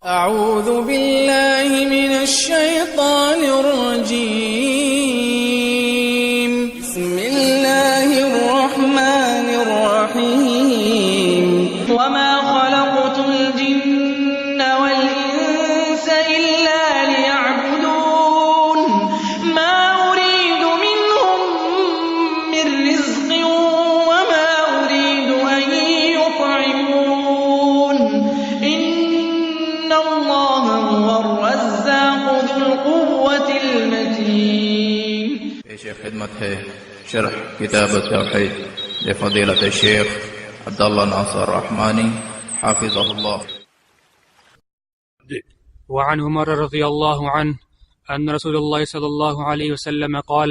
أعوذ بالله من الشيطان الرجيم. بسم الله الرحمن الرحيم. وما خلقت الجن والإنس إلا ليعبدون ما أريد منهم من رزق وما أريد أن يطعمون إن الله هو الرزاق ذو القوة المتين. پیش خدمت ہے شرح کتاب التوحید لفضیلۃ الشیخ عبداللہ ناصر رحمانی حافظہ اللہ. وعن عمر رضی اللہ عنہ أن رسول الله صلى الله عليه وسلم قال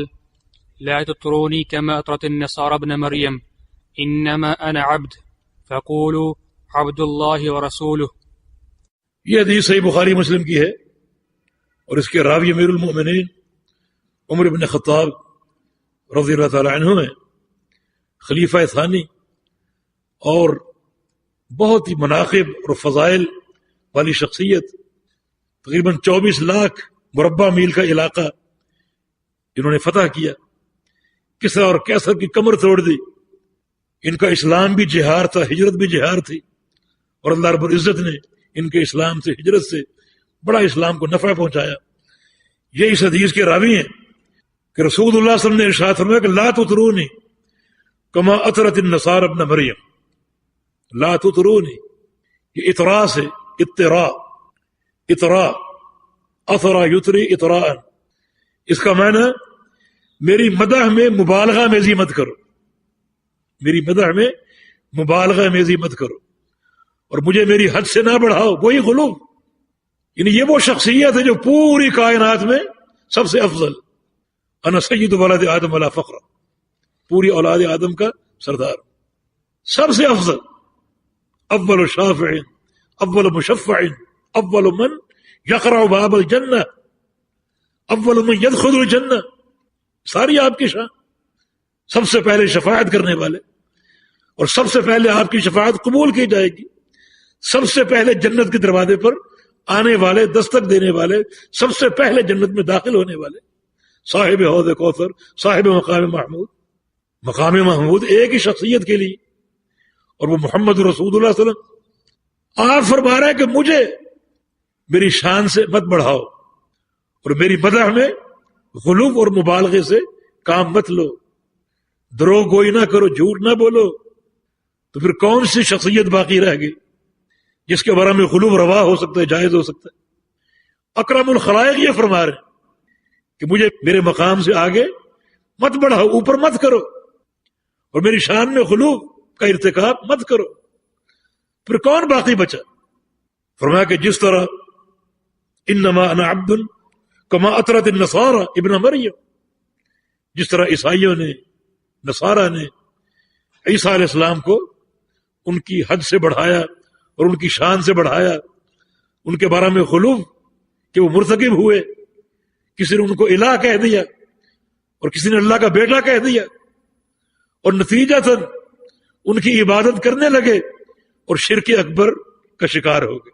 لا تطروني كما أطرت النصارى ابن مريم إنما أنا عبد فقولوا عبد الله ورسوله. یہ حدیث صحیح بخاری مسلم کی ہے اور اس کے راوی امیر المؤمنین عمر بن خطاب رضی اللہ تعالی عنہ ہیں، خلیفہ ثانی اور بہت ہی مناقب اور فضائل والی شخصیت. تقریباً 24 لاکھ مربع میل کا علاقہ انہوں نے فتح کیا. کسرا اور کیسر کی کمر توڑ دی. ان کا اسلام بھی جہار تھا، ہجرت بھی جہار تھی، اور اللہ رب العزت نے ان کے اسلام سے، ہجرت سے بڑا اسلام کو نفع پہنچایا. یہ اس حدیث کے راوی ہیں کہ رسول اللہ صلی اللہ علیہ وسلم نے ارشاد فرمایا کہ لا تطرونی کما اطرت النصارى ابن مریم. لا تطرونی، یہ اطراء سے اطراء اطرا یطری اطراء، اس کا معنی میری مدح میں مبالغہ میزی مت کرو، میری مدح میں مبالغہ میزی مت کرو اور مجھے میری حد سے نہ بڑھاؤ. وہی غلو، یعنی یہ وہ شخصیت ہے جو پوری کائنات میں سب سے افضل. انا سید ولد آدم ولا فخر، پوری اولاد آدم کا سردار، سب سے افضل. اول شافع، اول مشفع، اول من یقرع باب الجنہ، اول من يدخل الجنہ. ساری آپ کی شان. سب سے پہلے شفاعت کرنے والے، اور سب سے پہلے آپ کی شفاعت قبول کی جائے گی. سب سے پہلے جنت کے دروازے پر آنے والے، دستک دینے والے، سب سے پہلے جنت میں داخل ہونے والے، صاحب حوض کوثر، صاحب مقام محمود. مقام محمود ایک ہی شخصیت کے لیے، اور وہ محمد رسول اللہ صلی اللہ علیہ وسلم. آپ فرما رہے ہیں کہ مجھے میری شان سے مت بڑھاؤ اور میری مدح میں غلو اور مبالغے سے کام مت لو. دروغ گوئی نہ کرو، جھوٹ نہ بولو. تو پھر کون سی شخصیت باقی رہ گئی جس کے بارے میں غلو روا ہو سکتا ہے، جائز ہو سکتا ہے؟ اکرم الخلائق یہ فرما رہے ہیں کہ مجھے میرے مقام سے آگے مت بڑھاؤ، اوپر مت کرو، اور میری شان میں غلو کا ارتکاب مت کرو. پھر کون باقی بچا؟ فرمایا کہ جس طرح انما انا عبد کما اطرت النصارى ابن مریم، جس طرح عیسائیوں نے، نصارہ نے عیسیٰ علیہ السلام کو ان کی حد سے بڑھایا اور ان کی شان سے بڑھایا، ان کے بارے میں غلو کہ وہ مرتکب ہوئے. کسی نے ان کو الہ کہہ دیا اور کسی نے اللہ کا بیٹا کہہ دیا، اور نتیجتاً ان کی عبادت کرنے لگے اور شرک اکبر کا شکار ہو گئے.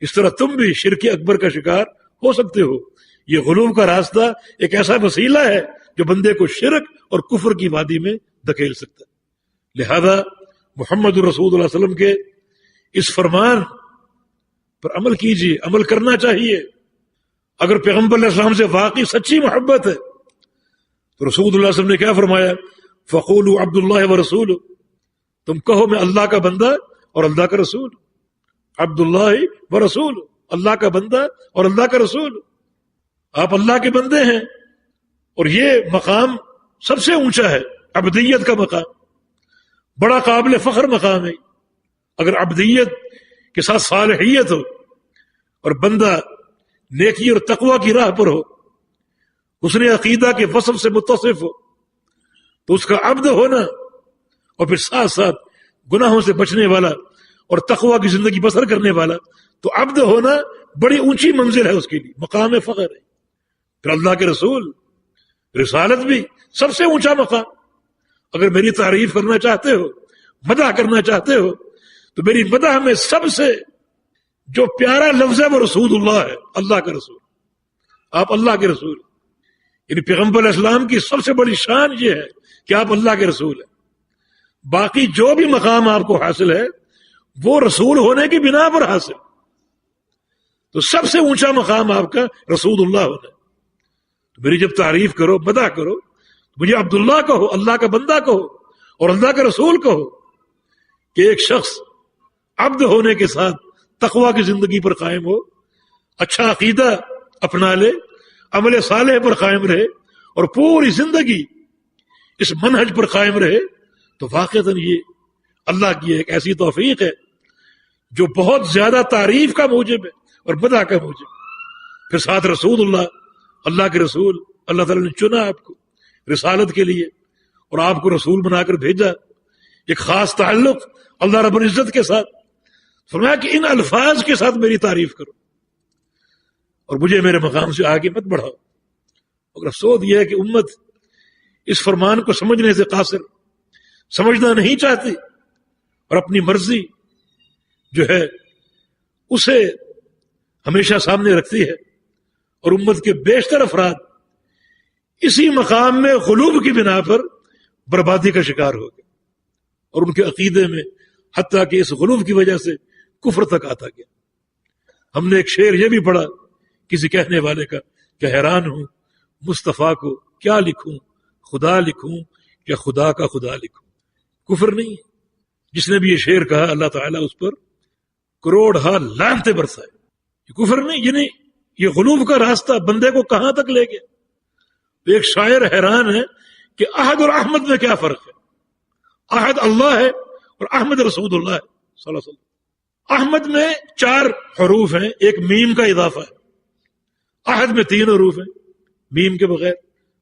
اس طرح تم بھی شرک اکبر کا شکار ہو سکتے ہو. یہ غلو کا راستہ ایک ایسا وسیلہ ہے جو بندے کو شرک اور کفر کی وادی میں دھکیل سکتا ہے. لہذا محمد رسول اللہ علیہ وسلم کے اس فرمان پر عمل کیجیے، عمل کرنا چاہیے. اگر پیغمبر علیہ السلام سے واقعی سچی محبت ہے تو رسول اللہ علیہ وسلم نے کیا فرمایا؟ فقولوا عبد اللہ ورسولہ، تم کہو میں اللہ کا بندہ اور اللہ کا رسول. عبد اللہ ورسول، اللہ کا بندہ اور اللہ کا رسول. آپ اللہ کے بندے ہیں، اور یہ مقام سب سے اونچا ہے، عبدیت کا مقام، بڑا قابل فخر مقام ہے. اگر عبدیت کے ساتھ صالحیت ہو اور بندہ نیکی اور تقوی کی راہ پر ہو، حسن عقیدہ کے وصف سے متصف ہو، تو اس کا عبد ہونا اور پھر ساتھ ساتھ گناہوں سے بچنے والا اور تقوی کی زندگی بسر کرنے والا، تو عبد ہونا بڑی اونچی منزل ہے اس کے لیے، مقام فخر ہے. پھر اللہ کے رسول، رسالت بھی سب سے اونچا مقام. اگر میری تعریف کرنا چاہتے ہو، مدح کرنا چاہتے ہو، تو میری مدح میں سب سے جو پیارا لفظ ہے وہ رسول اللہ ہے، اللہ کا رسول، آپ اللہ کے رسول، یعنی پیغمبر علیہ السلام کی سب سے بڑی شان یہ ہے کہ آپ اللہ کے رسول ہیں۔ باقی جو بھی مقام آپ کو حاصل ہے وہ رسول ہونے کی بنا پر حاصل، تو سب سے اونچا مقام آپ کا رسول اللہ ہونا ہے۔ تو میری جب تعریف کرو، مدح کرو، مجھے عبداللہ کہو، اللہ کا بندہ کہو اور اللہ کا رسول کہو، کہ ایک شخص عبد ہونے کے ساتھ تقوی کی زندگی پر قائم ہو، اچھا عقیدہ اپنا لے، عمل صالح پر قائم رہے اور پوری زندگی اس منہج پر قائم رہے، تو واقعتاً یہ اللہ کی ایک ایسی توفیق ہے جو بہت زیادہ تعریف کا موجب ہے اور مدح کا موجب۔ پھر ساتھ رسول اللہ، اللہ کے رسول، اللہ تعالیٰ نے چنا آپ کو رسالت کے لیے اور آپ کو رسول بنا کر بھیجا، ایک خاص تعلق اللہ رب العزت کے ساتھ۔ فرمایا کہ ان الفاظ کے ساتھ میری تعریف کرو اور مجھے میرے مقام سے آگے مت بڑھاؤ۔ مگر افسوس یہ ہے کہ امت اس فرمان کو سمجھنے سے قاصر، سمجھنا نہیں چاہتی اور اپنی مرضی جو ہے اسے ہمیشہ سامنے رکھتی ہے، اور امت کے بیشتر افراد اسی مقام میں غلوب کی بنا پر بربادی کا شکار ہو گئے، اور ان کے عقیدے میں حتیٰ کہ اس غلوب کی وجہ سے کفر تک آتا گیا۔ ہم نے ایک شعر یہ بھی پڑھا کسی کہنے والے کا کہ حیران ہوں مصطفیٰ کو کیا لکھوں، خدا لکھوں یا خدا کا خدا لکھوں۔ کفر نہیں ہے، جس نے بھی یہ شعر کہا اللہ تعالیٰ اس پر کروڑ ہا لعنتیں برسائے۔ یہ کفر نہیں، یعنی یہ غلوب کا راستہ بندے کو کہاں تک لے گیا۔ تو ایک شاعر حیران ہے کہ احد اور احمد میں کیا فرق ہے۔ احد اللہ ہے اور احمد رسول اللہ ہے صلی اللہ علیہ وسلم۔ احمد میں 4 حروف ہیں، ایک میم کا اضافہ ہے۔ احد میں 3 حروف ہیں میم کے بغیر،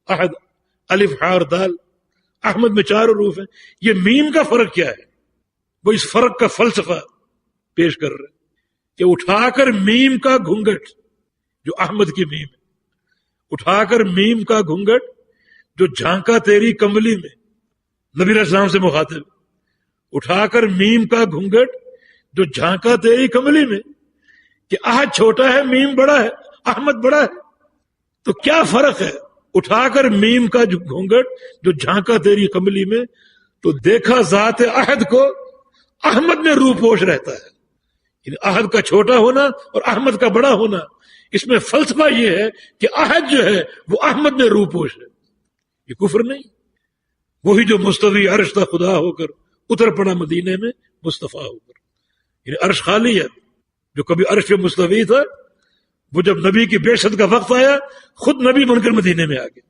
احد الف ہا اور دال۔ احمد میں 4 حروف ہیں۔ یہ میم کا فرق کیا ہے؟ وہ اس فرق کا فلسفہ پیش کر رہے ہیں کہ اٹھا کر میم کا گھونگٹ، جو احمد کی میم ہے، اٹھا کر میم کا گھونگٹ جو جھانکا تیری کمبلی میں، نبی علیہ السلام سے مخاطب، اٹھا کر میم کا گھونگٹ جو جھانکا تیری کمبلی میں، کہ احد چھوٹا ہے میم بڑا ہے، احمد بڑا ہے، تو کیا فرق ہے؟ اٹھا کر میم کا جو گھونگٹ جو جھانکا تیری کمبلی میں، تو دیکھا ذات احد کو احمد میں روح پوش رہتا ہے۔ یعنی احد کا چھوٹا ہونا اور احمد کا بڑا ہونا، اس میں فلسفہ یہ ہے کہ احد جو ہے وہ احمد میں روح پوش ہے۔ یہ کفر نہیں، وہی جو مستوی عرش تھا خدا ہو کر اتر پڑا مدینے میں مصطفیٰ ہو کر۔ یعنی عرش خالی ہے، جو کبھی عرش پہ مستوی تھا وہ جب نبی کی بعثت کا وقت آیا خود نبی بن کر مدینے میں آ گیا۔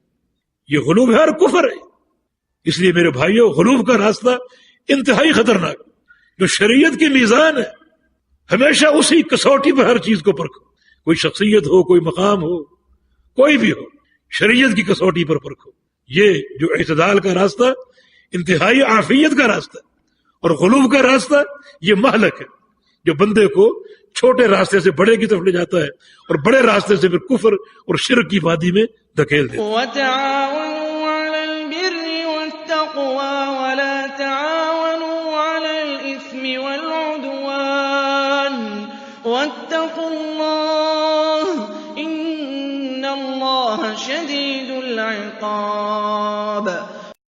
یہ غلوب ہے اور کفر ہے۔ اس لیے میرے بھائیوں، غلوب کا راستہ انتہائی خطرناک، جو شریعت کی میزان ہے، ہمیشہ اسی کسوٹی پر ہر چیز کو پرکھو، کوئی شخصیت ہو، کوئی مقام ہو، کوئی بھی ہو، شریعت کی کسوٹی پر پرکھو۔ یہ جو اعتدال کا راستہ انتہائی عافیت کا راستہ اور غلوب کا راستہ یہ مہلک ہے، جو بندے کو چھوٹے راستے سے بڑے کی طرف لے جاتا ہے اور بڑے راستے سے پھر کفر اور شرک کی وادی میں دھکیل دیتا ہے۔ وَتَعَاوَنُوا عَلَى الْبِرِّ وَالتَّقْوَىٰ وَلَا تَعَاوَنُوا عَلَى الْإِثْمِ وَالْعُدْوَانِ وَاتَّقُوا اللَّهَ إِنَّ اللَّهَ شَدِيدُ الْعِقَابِ۔